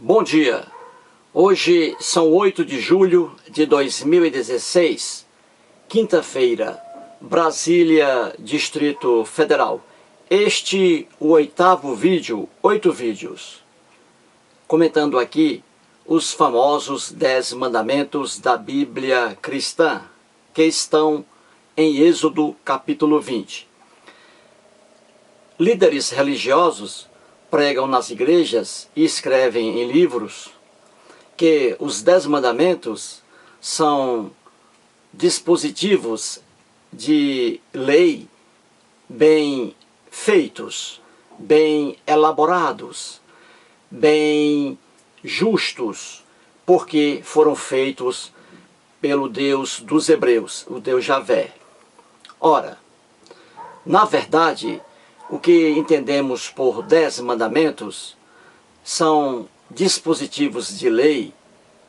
Bom dia! Hoje são 8 de julho de 2016, quinta-feira, Brasília, Distrito Federal. Este o 8º vídeo, 8 vídeos, comentando aqui os famosos 10 mandamentos da Bíblia cristã, que estão em Êxodo capítulo 20. Líderes religiosos pregam nas igrejas e escrevem em livros que os 10 mandamentos são dispositivos de lei bem feitos, bem elaborados, bem justos, porque foram feitos pelo Deus dos Hebreus, o Deus Javé. Ora, na verdade, o que entendemos por 10 mandamentos são dispositivos de lei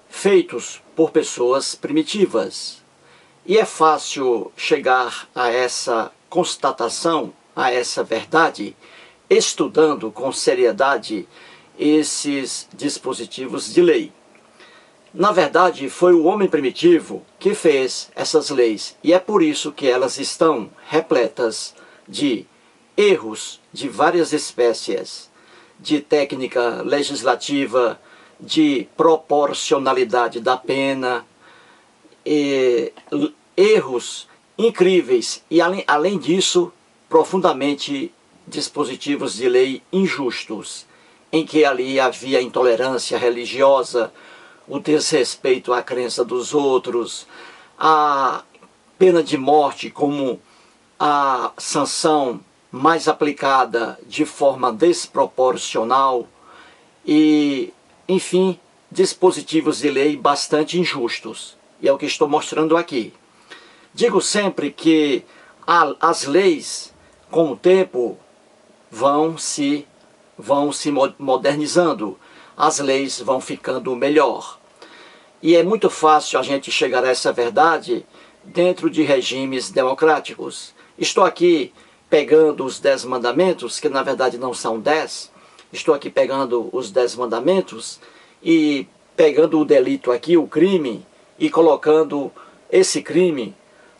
feitos por pessoas primitivas. E é fácil chegar a essa constatação, a essa verdade, estudando com seriedade esses dispositivos de lei. Na verdade, foi o homem primitivo que fez essas leis, e é por isso que elas estão repletas de erros de várias espécies, de técnica legislativa, de proporcionalidade da pena, erros incríveis e, além disso, profundamente dispositivos de lei injustos, em que ali havia intolerância religiosa, o desrespeito à crença dos outros, a pena de morte como a sanção mais aplicada de forma desproporcional e, enfim, dispositivos de lei bastante injustos. E é o que estou mostrando aqui. Digo sempre que as leis, com o tempo, vão se modernizando, as leis vão ficando melhor. E é muito fácil a gente chegar a essa verdade dentro de regimes democráticos. Estou aqui pegando os 10 mandamentos, que na verdade não são 10, estou aqui pegando os 10 mandamentos e pegando o delito aqui, o crime, e colocando esse crime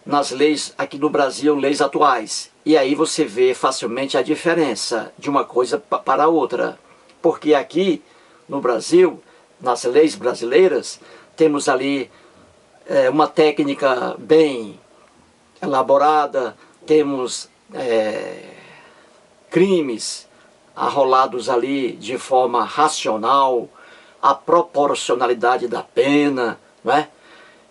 nas leis aqui no Brasil, leis atuais. E aí você vê facilmente a diferença de uma coisa para a outra. Porque aqui no Brasil, nas leis brasileiras, temos ali uma técnica bem elaborada, temos crimes arrolados ali de forma racional, a proporcionalidade da pena, não é?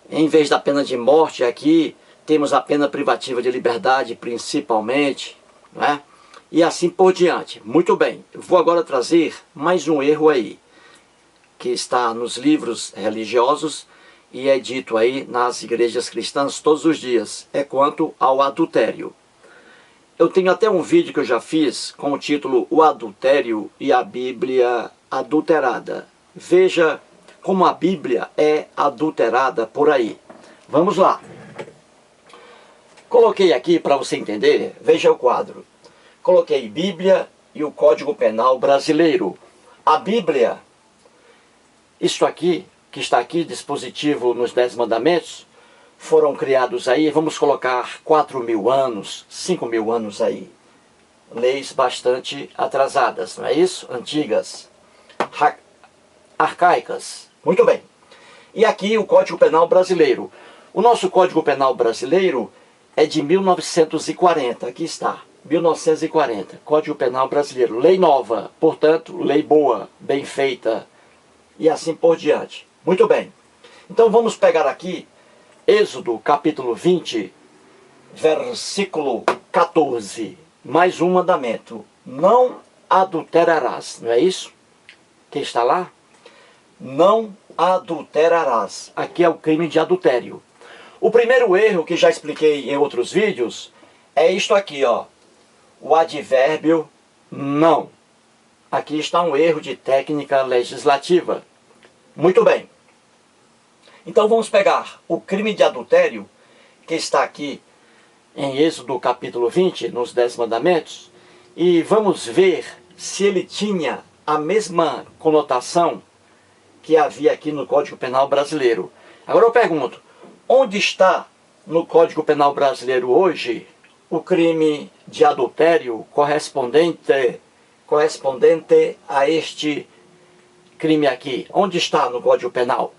Em vez da pena de morte aqui, temos a pena privativa de liberdade principalmente, não é? E assim por diante. Muito bem, vou agora trazer mais um erro aí, que está nos livros religiosos e é dito aí nas igrejas cristãs todos os dias, é quanto ao adultério. Eu tenho até um vídeo que eu já fiz com o título O Adultério e a Bíblia Adulterada. Veja como a Bíblia é adulterada por aí. Vamos lá. Coloquei aqui para você entender, veja o quadro. Coloquei Bíblia e o Código Penal brasileiro. A Bíblia, isto aqui, que está aqui, dispositivo nos 10 mandamentos, foram criados aí, vamos colocar 4.000 anos, 5.000 anos aí. Leis bastante atrasadas, não é isso? Antigas, arcaicas. Muito bem. E aqui o Código Penal brasileiro. O nosso Código Penal brasileiro é de 1940, aqui está, 1940, Código Penal brasileiro. Lei nova, portanto, lei boa, bem feita, e assim por diante. Muito bem. Então vamos pegar aqui Êxodo capítulo 20, versículo 14. Mais um mandamento. Não adulterarás. Não é isso? Que está lá? Não adulterarás. Aqui é o crime de adultério. O primeiro erro que já expliquei em outros vídeos é isto aqui, ó. O advérbio não. Aqui está um erro de técnica legislativa. Muito bem. Então vamos pegar o crime de adultério, que está aqui em Êxodo capítulo 20, nos 10 mandamentos, e vamos ver se ele tinha a mesma conotação que havia aqui no Código Penal brasileiro. Agora eu pergunto, onde está no Código Penal brasileiro hoje o crime de adultério correspondente a este crime aqui? Onde está no Código Penal?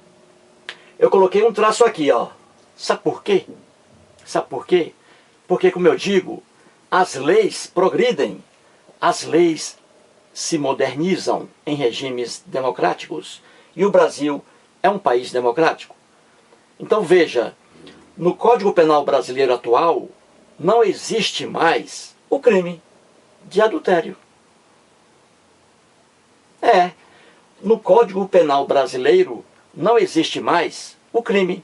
Eu coloquei um traço aqui, ó. Sabe por quê? Sabe por quê? Porque, como eu digo, as leis progridem, as leis se modernizam em regimes democráticos. E o Brasil é um país democrático. Então veja, no Código Penal brasileiro atual, não existe mais o crime de adultério. No Código Penal brasileiro não existe mais o crime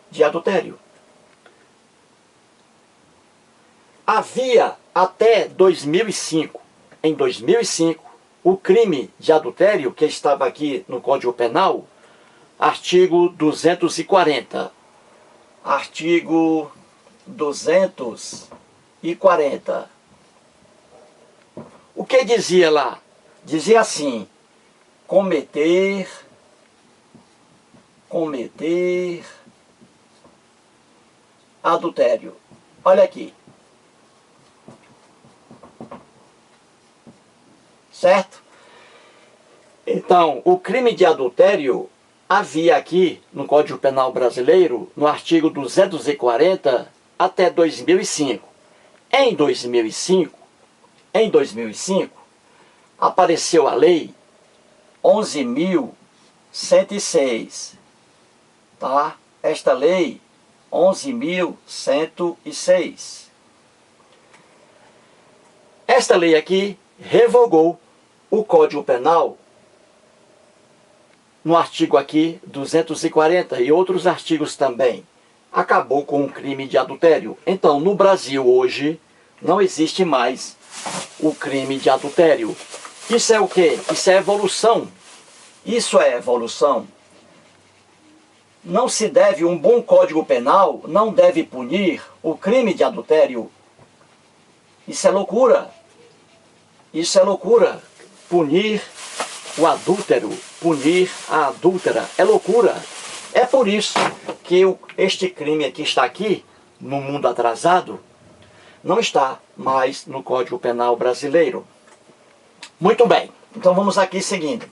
de adultério. Havia até 2005, em 2005, o crime de adultério que estava aqui no Código Penal, artigo 240. Artigo 240. O que dizia lá? Dizia assim: cometer adultério. Olha aqui. Certo? Então, o crime de adultério havia aqui no Código Penal brasileiro, no artigo 240, até 2005. Em 2005, apareceu a lei 11.106. Tá? Esta lei 11.106. Esta lei aqui revogou o Código Penal no artigo aqui 240 e outros artigos também. Acabou com o crime de adultério. Então, no Brasil hoje, não existe mais o crime de adultério. Isso é o quê? Isso é evolução. Isso é evolução. Não se deve, um bom Código Penal não deve punir o crime de adultério. Isso é loucura. Isso é loucura. Punir o adúltero, punir a adúltera, é loucura. É por isso que este crime que está aqui, no mundo atrasado, não está mais no Código Penal brasileiro. Muito bem, então vamos aqui seguindo.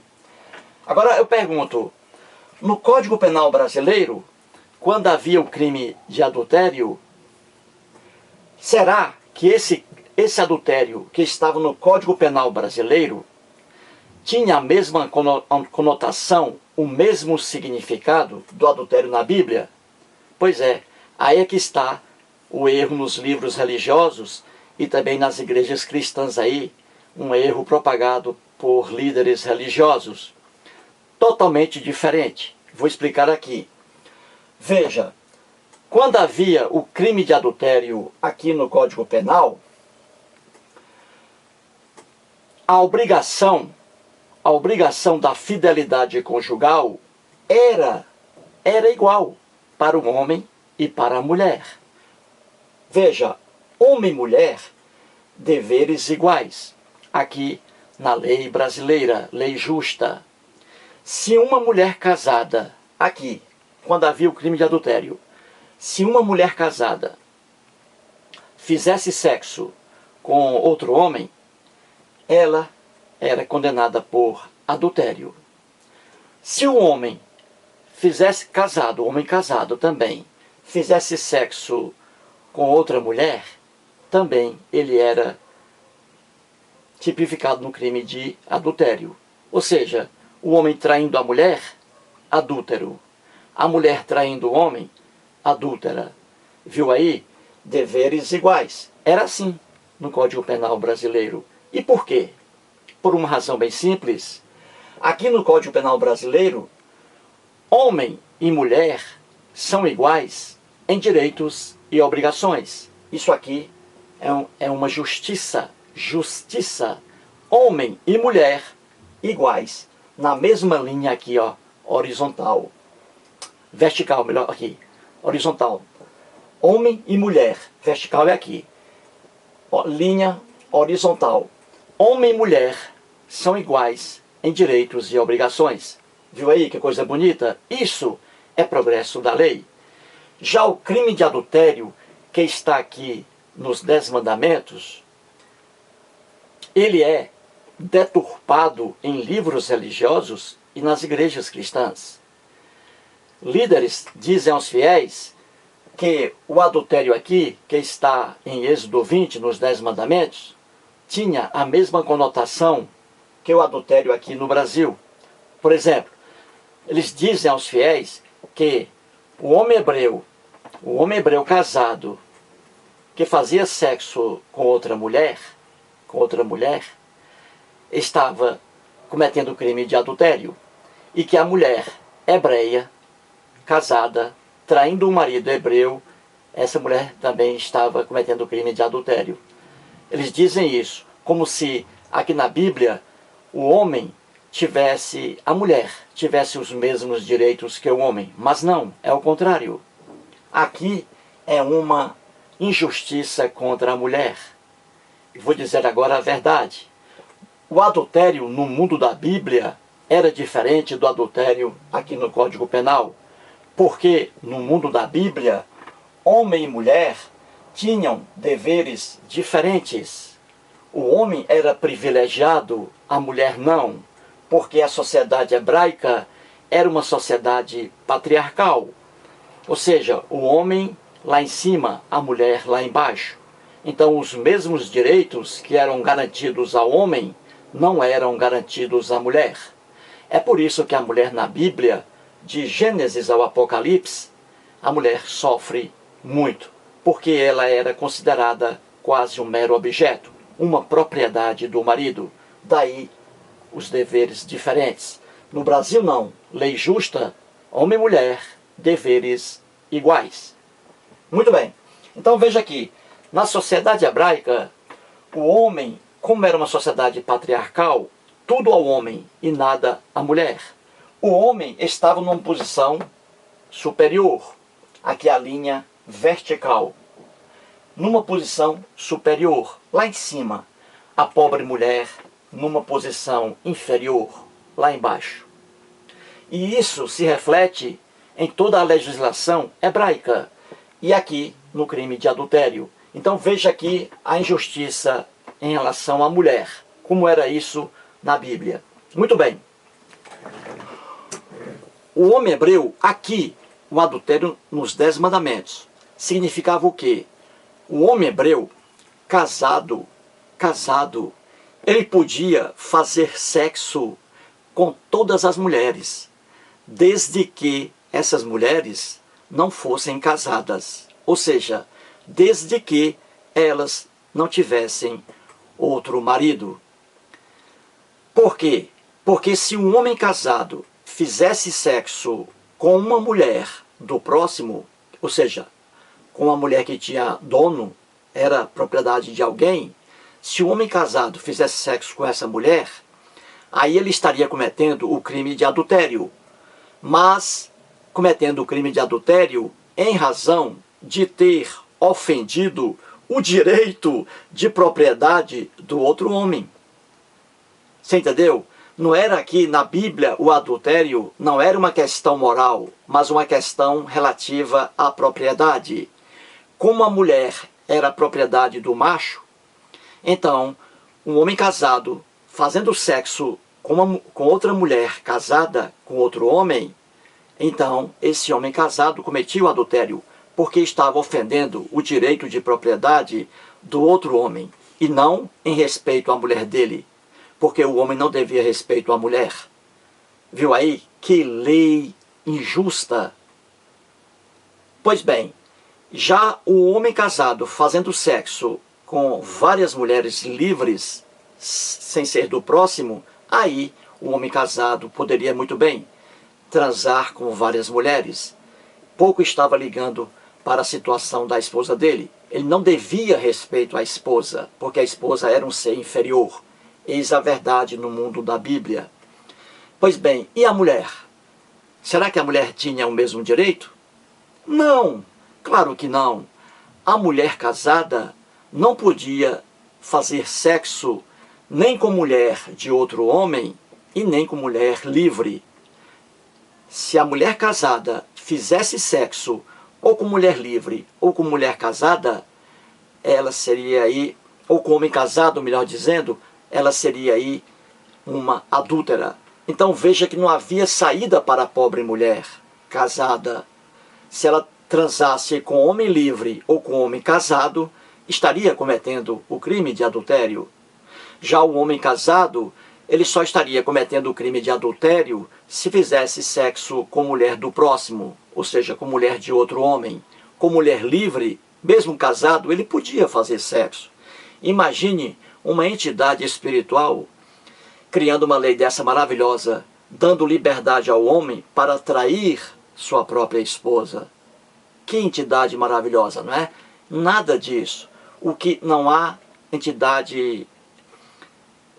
Agora eu pergunto, no Código Penal brasileiro, quando havia o crime de adultério, será que esse adultério que estava no Código Penal brasileiro tinha a mesma conotação, o mesmo significado do adultério na Bíblia? Pois é, aí é que está o erro nos livros religiosos e também nas igrejas cristãs aí, um erro propagado por líderes religiosos. Totalmente diferente. Vou explicar aqui. Veja, quando havia o crime de adultério aqui no Código Penal, a obrigação da fidelidade conjugal era igual para o homem e para a mulher. Veja, homem e mulher, deveres iguais. Aqui na lei brasileira, lei justa. Se uma mulher casada, aqui, quando havia o crime de adultério, se uma mulher casada fizesse sexo com outro homem, ela era condenada por adultério. Se o homem fizesse casado, o homem casado também, fizesse sexo com outra mulher, também ele era tipificado no crime de adultério. Ou seja, o homem traindo a mulher, adúltero. A mulher traindo o homem, adúltera. Viu aí? Deveres iguais. Era assim no Código Penal brasileiro. E por quê? Por uma razão bem simples. Aqui no Código Penal brasileiro, homem e mulher são iguais em direitos e obrigações. Isso aqui é uma justiça. Justiça. Homem e mulher iguais. Na mesma linha aqui, ó, horizontal. Vertical, melhor aqui. Horizontal. Homem e mulher. Vertical é aqui. Linha horizontal. Homem e mulher são iguais em direitos e obrigações. Viu aí que coisa bonita? Isso é progresso da lei. Já o crime de adultério, que está aqui nos 10 mandamentos, ele é deturpado em livros religiosos e nas igrejas cristãs. Líderes dizem aos fiéis que o adultério aqui, que está em Êxodo 20, nos 10 mandamentos, tinha a mesma conotação que o adultério aqui no Brasil. Por exemplo, eles dizem aos fiéis que o homem hebreu casado, que fazia sexo com outra mulher, estava cometendo o crime de adultério. E que a mulher hebreia, casada, traindo um marido hebreu, essa mulher também estava cometendo o crime de adultério. Eles dizem isso como se aqui na Bíblia a mulher tivesse os mesmos direitos que o homem. Mas não, é o contrário. Aqui é uma injustiça contra a mulher. E vou dizer agora a verdade. O adultério no mundo da Bíblia era diferente do adultério aqui no Código Penal. Porque no mundo da Bíblia, homem e mulher tinham deveres diferentes. O homem era privilegiado, a mulher não, porque a sociedade hebraica era uma sociedade patriarcal. Ou seja, o homem lá em cima, a mulher lá embaixo. Então, os mesmos direitos que eram garantidos ao homem não eram garantidos à mulher. É por isso que a mulher na Bíblia, de Gênesis ao Apocalipse, a mulher sofre muito, porque ela era considerada quase um mero objeto, uma propriedade do marido. Daí os deveres diferentes. No Brasil não, lei justa, homem e mulher, deveres iguais. Muito bem, então veja aqui, na sociedade hebraica, o homem, como era uma sociedade patriarcal, tudo ao homem e nada à mulher. O homem estava numa posição superior, aqui a linha vertical, numa posição superior, lá em cima, a pobre mulher numa posição inferior, lá embaixo. E isso se reflete em toda a legislação hebraica e aqui no crime de adultério. Então veja aqui a injustiça em relação à mulher, como era isso na Bíblia. Muito bem. O homem hebreu, aqui, o adultério nos 10 mandamentos, significava o quê? O homem hebreu, casado, ele podia fazer sexo com todas as mulheres, desde que essas mulheres não fossem casadas. Ou seja, desde que elas não tivessem outro marido. Por quê? Porque se um homem casado fizesse sexo com uma mulher do próximo, ou seja, com uma mulher que tinha dono, era propriedade de alguém, se o homem casado fizesse sexo com essa mulher, aí ele estaria cometendo o crime de adultério. Mas cometendo o crime de adultério em razão de ter ofendido o direito de propriedade do outro homem. Você entendeu? Não era aqui na Bíblia o adultério, não era uma questão moral, mas uma questão relativa à propriedade. Como a mulher era propriedade do macho, então um homem casado fazendo sexo com outra mulher casada com outro homem, então esse homem casado cometia o adultério, porque estava ofendendo o direito de propriedade do outro homem, e não em respeito à mulher dele, porque o homem não devia respeito à mulher. Viu aí? Que lei injusta! Pois bem, já o homem casado fazendo sexo com várias mulheres livres, sem ser do próximo, aí o homem casado poderia muito bem transar com várias mulheres. Pouco estava ligando para a situação da esposa dele. Ele não devia respeito à esposa, porque a esposa era um ser inferior. Eis a verdade no mundo da Bíblia. Pois bem, e a mulher? Será que a mulher tinha o mesmo direito? Não, claro que não. A mulher casada não podia fazer sexo nem com mulher de outro homem e nem com mulher livre. se a mulher casada fizesse sexo ou com mulher livre ou com mulher casada, ela seria aí, ou com homem casado, melhor dizendo, ela seria aí uma adúltera. Então veja que não havia saída para a pobre mulher casada. Se ela transasse com homem livre ou com homem casado, estaria cometendo o crime de adultério. Já o homem casado, ele só estaria cometendo o crime de adultério se fizesse sexo com mulher do próximo, ou seja, com mulher de outro homem. Com mulher livre, mesmo casado, ele podia fazer sexo. Imagine uma entidade espiritual criando uma lei dessa maravilhosa, dando liberdade ao homem para trair sua própria esposa. Que entidade maravilhosa, não é? Nada disso. O que não há entidade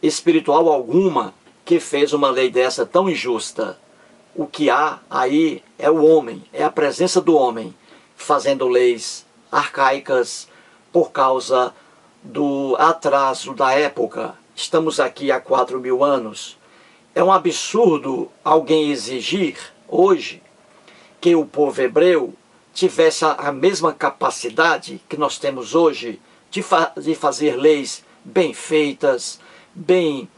espiritual alguma que fez uma lei dessa tão injusta. O que há aí é o homem, é a presença do homem, fazendo leis arcaicas por causa do atraso da época. Estamos aqui há 4.000 anos. É um absurdo alguém exigir hoje que o povo hebreu tivesse a mesma capacidade que nós temos hoje de fazer leis bem feitas, bem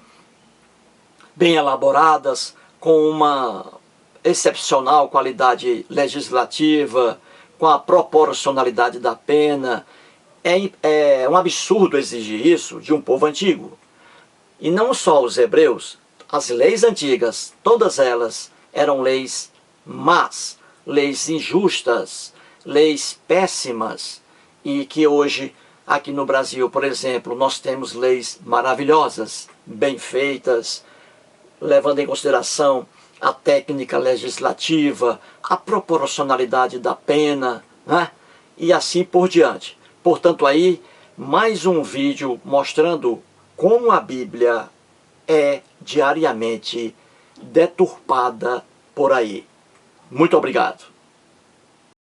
elaboradas, com uma excepcional qualidade legislativa, com a proporcionalidade da pena. É um absurdo exigir isso de um povo antigo. E não só os hebreus, as leis antigas, todas elas eram leis más, leis injustas, leis péssimas, e que hoje, aqui no Brasil, por exemplo, nós temos leis maravilhosas, bem feitas, levando em consideração a técnica legislativa, a proporcionalidade da pena, né? E assim por diante. Portanto, aí, mais um vídeo mostrando como a Bíblia é diariamente deturpada por aí. Muito obrigado.